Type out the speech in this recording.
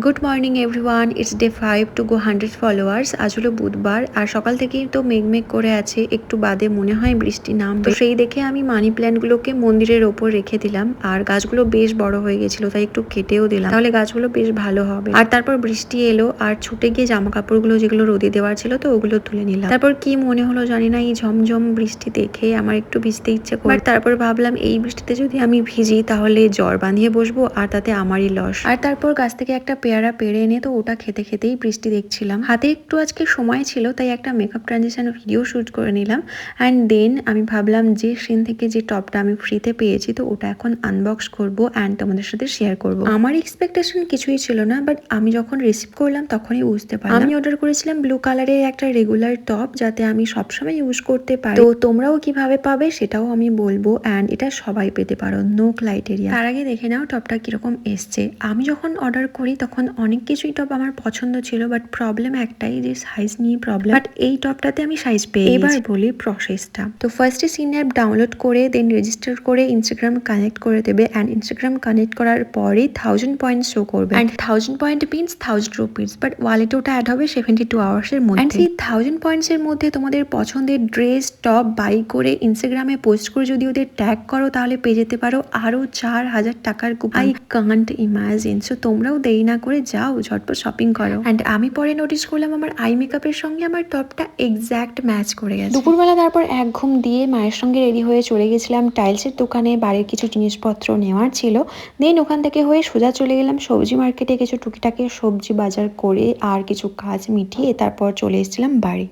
Good morning everyone, it's day 5 to go 100 followers. আজ হলো বুধবার আর সকাল থেকেই তো মেঘ করে আছে, একটু বাদে মনে হয় বৃষ্টি নামবে। তো সেই দেখে আমি মানি প্ল্যান্টগুলোকে মন্দিরের ওপর রেখে দিলাম আর গাছগুলো বেশ বড় হয়ে গেছিল, তাই একটু কেটেও দিলাম, তাহলে গাছগুলো বেশ ভালো হবে। আর তারপর বৃষ্টি এলো আর ছুটে গিয়ে জামা কাপড়গুলো যেগুলো রোদে দেওয়ার ছিল তো ওগুলো তুলে নিলাম। তারপর কি মনে হলো জানি না, এই ঝমঝম বৃষ্টি দেখে আমার একটু ভিজতে ইচ্ছে করে। তারপর ভাবলাম এই বৃষ্টিতে যদি আমি ভিজি তাহলে জ্বর বাঁধিয়ে বসবো আর তাতে আমারই লস। আর তারপর গাছ থেকে একটা পেয়ারা পেড়ে এনে তো ওটা খেতে খেতেই বৃষ্টি দেখছিলাম। হাতে একটু আজকে সময় ছিল তাই একটা মেকআপ ট্রানজিশন ভিডিও শুট করে নিলাম। অ্যান্ড দেন আমি ভাবলাম যে সিন থেকে যে টপটা আমি ফ্রিতে পেয়েছি তো ওটা এখন আনবক্স করবো অ্যান্ড তোমাদের সাথে শেয়ার করবো। আমার এক্সপেকটেশন কিছুই ছিল না, বাট আমি যখন রিসিভ করলাম তখনই বুঝতে পারলাম। আমি অর্ডার করেছিলাম ব্লু কালারের একটা রেগুলার টপ, যাতে আমি সবসময় ইউজ করতে পারি। তো তোমরাও কিভাবে পাবে সেটাও আমি বলবো, অ্যান্ড এটা সবাই পেতে পারো, নো ক্রাইটেরিয়া। তার আগে দেখে নাও টপটা কিরকম এসছে। আমি যখন অর্ডার করি তখন অনেক কিছুই টপ আমার পছন্দ ছিল, বাট প্রবলেম একটাই যে সাইজ নিয়ে প্রবলেম। বাট এই টপটাতে আমি সাইজ পেয়ে। এবার বলি প্রসেসটা। তো ফার্স্টে সিন অ্যাপ ডাউনলোড করে দেন রেজিস্টার করে ইনস্টাগ্রাম কানেক্ট করে দেবে, অ্যান্ড ইনস্টাগ্রাম কানেক্ট করার পরে 1000 পয়েন্ট শো করবে। And 1000 point means 1000 rupees, but ওয়ালেটে ওটা অ্যাড হবে 72 আওয়ার্সের মধ্যে। অ্যান্ড সেই 1000 পয়েন্টস এর মধ্যে তোমাদের পছন্দের ড্রেস টপ বাই করে ইনস্টাগ্রামে পোস্ট করে যদি ওদের ট্যাগ করো তাহলে পেয়ে যেতে পারো আরো 4000 টাকার coupon. I can't imagine. So তোমরাও দেরি না করে যাও, ঝটপট শপিং করো। অ্যান্ড আমি পরে নোটিস করলাম আমার আই মেকআপের সঙ্গে আমার টপটা এক্স্যাক্ট ম্যাচ করে গেছে। দুপুরবেলা তারপর এক ঘুম দিয়ে মায়ের সঙ্গে রেডি হয়ে চলে গেছিলাম টাইলসের দোকানে, বাড়ির কিছু জিনিসপত্র নেওয়ার ছিল। দেন ওখান থেকে হয়ে সোজা চলে গেলাম সবজি মার্কেটে, কিছু টুকিটাকি সবজি বাজার করে আর কিছু কাজ মিটিয়ে তারপর চলে এসেছিলাম বাড়ি।